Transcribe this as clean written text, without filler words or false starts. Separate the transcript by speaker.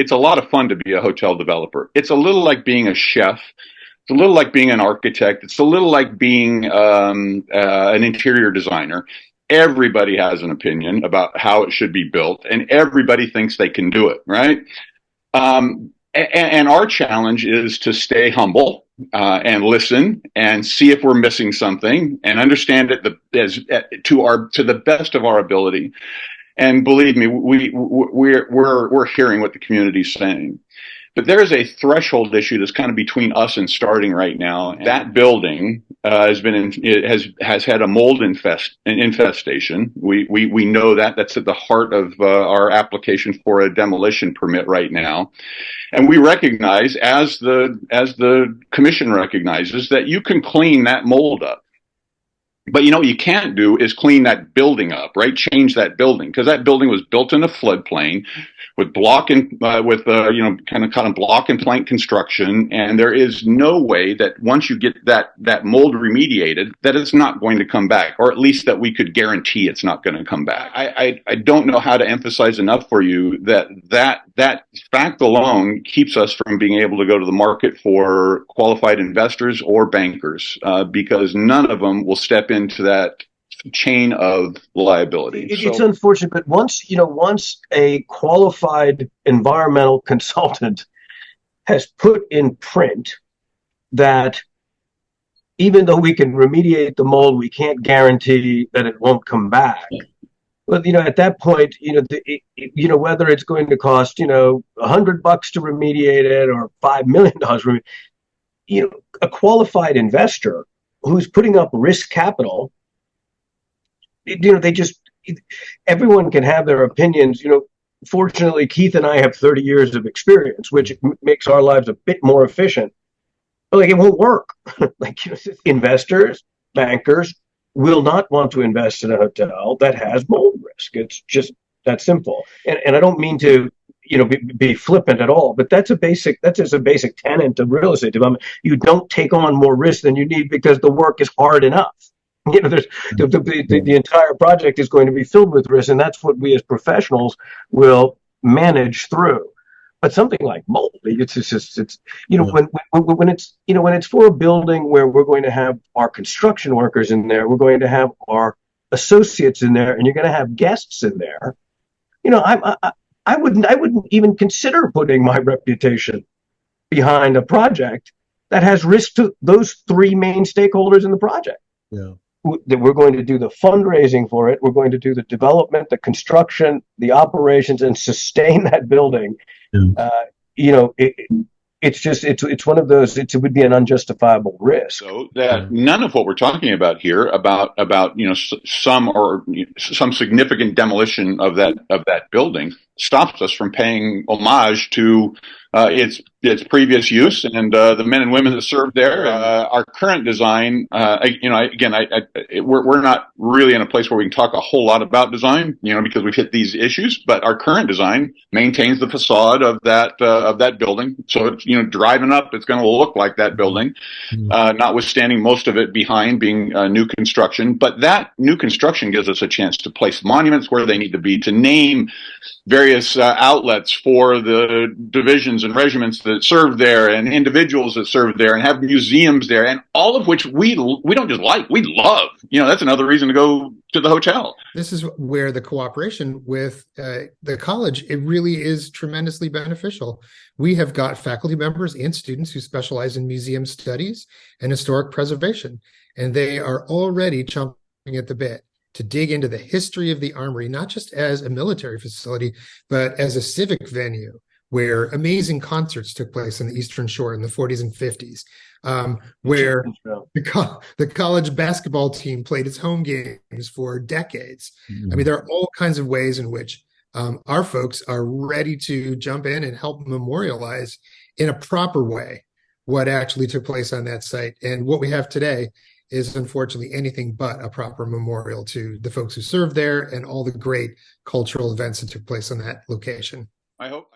Speaker 1: it's a lot of fun to be a hotel developer. It's a little like being a chef. It's a little like being an architect. It's a little like being an interior designer. Everybody has an opinion about how it should be built, and everybody thinks they can do it, right? And our challenge is to stay humble and listen and see if we're missing something and understand it to the best of our ability. And believe me, we're hearing what the community's saying. But there is a threshold issue that's kind of between us and starting right now. That building has had a mold infestation. We know that. That's at the heart of our application for a demolition permit right now. And we recognize, as the commission recognizes, that you can clean that mold up. But what you can't do is clean that building up, right? Change that building, because that building was built in a floodplain with block and kind of block and plank construction, and there is no way that once you get that mold remediated, that it's not going to come back, or at least that we could guarantee it's not going to come back. I don't know how to emphasize enough for you that fact alone keeps us from being able to go to the market for qualified investors or bankers, because none of them will step into that chain of liability.
Speaker 2: It's unfortunate, but once a qualified environmental consultant has put in print that even though we can remediate the mold, we can't guarantee that it won't come back. Well, at that point, whether it's going to cost $100 to remediate it or $5 million, a qualified investor who's putting up risk capital, everyone can have their opinions. Fortunately, Keith and I have 30 years of experience, which makes our lives a bit more efficient. But it won't work. Investors, bankers will not want to invest in a hotel that has mold risk. It's just that simple. And I don't mean to be flippant at all, but that's just a basic tenet of real estate development. You don't take on more risk than you need because the work is hard enough. There's the entire project is going to be filled with risk, and that's what we as professionals will manage through. But something like mold, when it's for a building where we're going to have our construction workers in there, we're going to have our associates in there, and you're going to have guests in there. I wouldn't even consider putting my reputation behind a project that has risk to those three main stakeholders in the project.
Speaker 3: Yeah.
Speaker 2: That we're going to do the fundraising for it, we're going to do the development, the construction, the operations, and sustain that building. Yeah. It's one of those. It would be an unjustifiable risk.
Speaker 1: So that none of what we're talking about here about some significant demolition of that building stops us from paying homage to its previous use and the men and women that served there. Our current design, we're not really in a place where we can talk a whole lot about design, because we've hit these issues. But our current design maintains the facade of that building, so it's driving up, it's going to look like that building, notwithstanding most of it behind being new construction. But that new construction gives us a chance to place monuments where they need to be, to name various outlets for the divisions and regiments that served there and individuals that served there, and have museums there, and all of which we don't just like, we love. That's another reason to go to the hotel.
Speaker 3: This is where the cooperation with the college, it really is tremendously beneficial. We have got faculty members and students who specialize in museum studies and historic preservation, and they are already chomping at the bit to dig into the history of the Armory, not just as a military facility, but as a civic venue where amazing concerts took place on the Eastern Shore in the 40s and 50s, where the college basketball team played its home games for decades. Mm-hmm. I mean, there are all kinds of ways in which our folks are ready to jump in and help memorialize in a proper way what actually took place on that site. And what we have today is unfortunately anything but a proper memorial to the folks who served there and all the great cultural events that took place on that location.
Speaker 1: I hope